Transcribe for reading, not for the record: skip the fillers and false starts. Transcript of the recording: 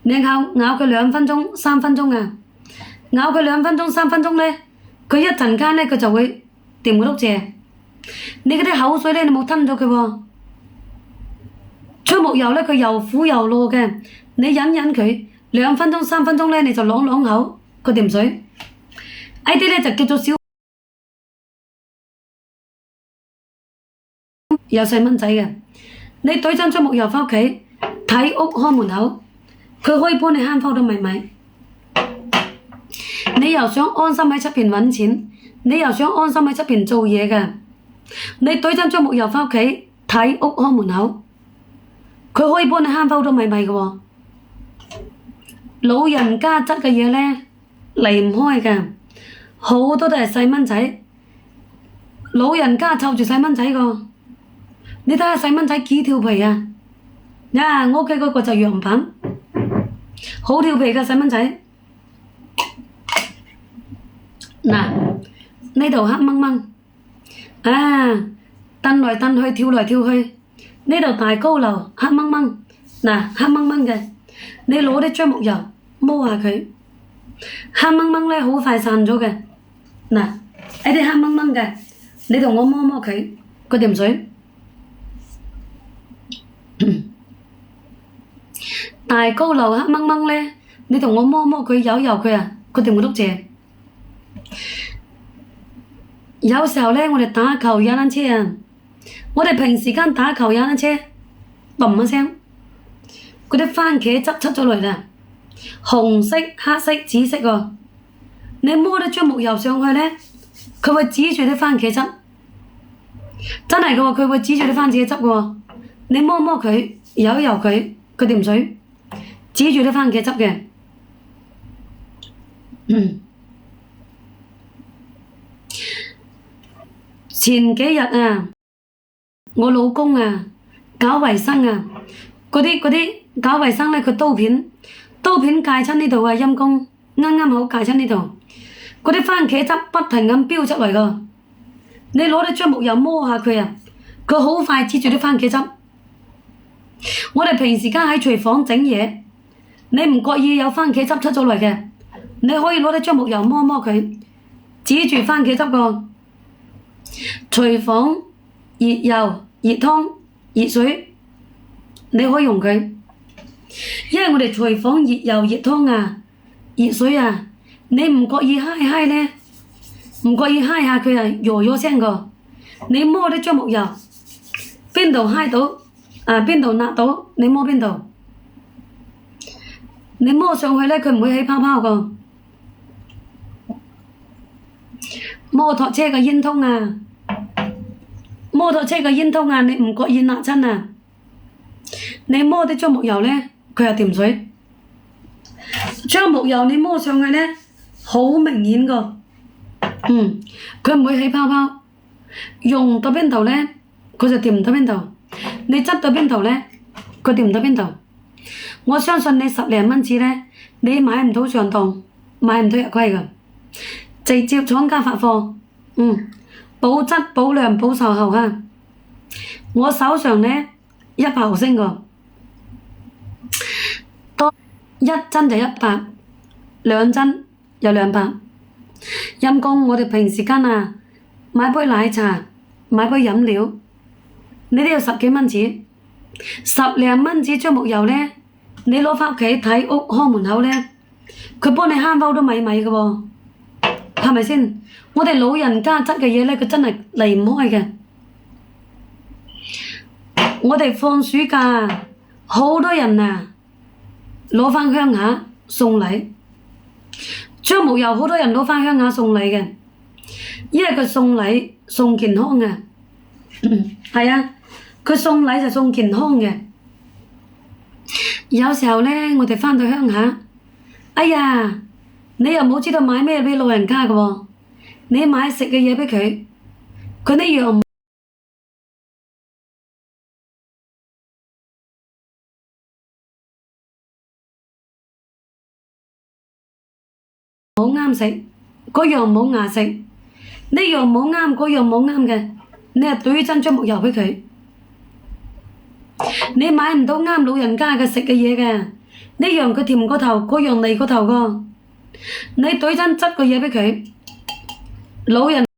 然後咬佢2分鐘、3分鐘啊，咬佢2分鐘、3分鐘呢，佢一陣間呢，佢就會掂個碌蔗。你嗰啲口水呢，你冇吞咗佢喎。吹木油呢，佢又苦又糯嘅，你忍佢2分鐘、3分鐘呢，你就啷口個甜水。呢啲呢，就叫做小有細蚊仔嘅。你懟針吹木油返屋企，睇屋開門口，佢可以幫你慳好多米。你又想安心喺出邊揾錢，你又想安心喺出邊做嘢嘅，你懟針吹木油返屋企，睇屋開門口，佢可以幫你慳好多米嘅喎。老人家質嘅嘢呢，離唔開嘅，好多都係細蚊仔，老人家湊住細蚊仔個。你睇下細蚊仔幾調皮啊！我屋企嗰個就樣板，好調皮嘅細蚊仔。嗱，呢度黑掹掹，蹬來蹬去，跳來跳去。呢度大高樓黑掹掹，嗱黑掹掹嘅，你攞啲樟木油摸下佢，黑掹掹咧好快散咗嘅。嗱，呢啲黑掹掹嘅，你同我摸摸佢個甜水。大高樓黑掹掹呢，你同我摸摸佢，揉佢啊，佢掂個碌蔗。有時候呢，我哋打球踩單車啊，我哋平時間打球踩單車，嘣一聲，嗰啲番茄汁出咗嚟啦，紅色、黑色、紫色喎。你摸啲樟木油上去呢，佢會指住啲番茄汁，真係嘅喎，佢會指住啲番茄汁嘅喎。你摸摸佢，揉佢，佢甜水，指住啲番茄汁嘅。前幾日啊，我老公啊搞衞生啊，嗰啲搞衞生呢，佢刀片戒親呢度啊，陰公啱好戒親呢度，嗰啲番茄汁不停咁飆出嚟㗎。你攞啲樟木油摸下佢啊，佢好快指住啲番茄汁。我哋平時間喺廚房整嘢，你唔覺意有番茄汁出咗嚟嘅，你可以攞啲樟木油摸摸佢，指住番茄汁個。廚房熱油、熱湯、熱水，你可以用佢，因為我哋廚房熱油、熱湯啊、熱水啊，你唔覺意揩呢，唔覺意揩下佢啊，咗聲個，你摸啲樟木油，邊度揩到？邊度辣到，你摸邊度？你摸上去呢，佢唔會起泡泡個。摩托車嘅煙通啊，摩托車嘅煙通啊，你唔覺意辣親啊，你摸啲樟木油呢，佢係甜水。樟木油你摸上去呢，好明顯個，佢唔會起泡泡。用到邊度呢，佢就掂到邊度。你執到邊度呢？佢掂唔到邊度。我相信你10零蚊紙呢，你買唔到上當，買唔到日規㗎，直接廠家發貨。保質保量保售後哈。我手上呢100毫升個，多一針就100，兩針有200。陰公，我哋平時間啊買杯奶茶，買杯飲料，你都要10幾蚊紙，10零蚊紙樟木油呢，你攞返屋企睇屋開門口呢，佢幫你慳好多米嘅喎，係咪先？我哋老人家質嘅嘢呢，佢真係離唔開嘅。我哋放暑假，好多人啊攞返鄉下送禮，樟木油好多人攞返鄉下送禮嘅，因為佢送禮送健康嘅，係啊。佢送禮就送健康嘅。有時候呢，我哋返到鄉下，哎呀，你又冇知道買咩俾老人家嘅喎，你買食嘅嘢俾佢，佢呢樣冇啱食，嗰樣冇牙食，呢樣冇啱，嗰樣冇啱嘅，你係懟針樟木油俾佢。你買唔到啱老人家嘅食嘅嘢嘅，你讓佢甜個頭，佢讓膩個頭個。你懟真執個嘢俾佢，老人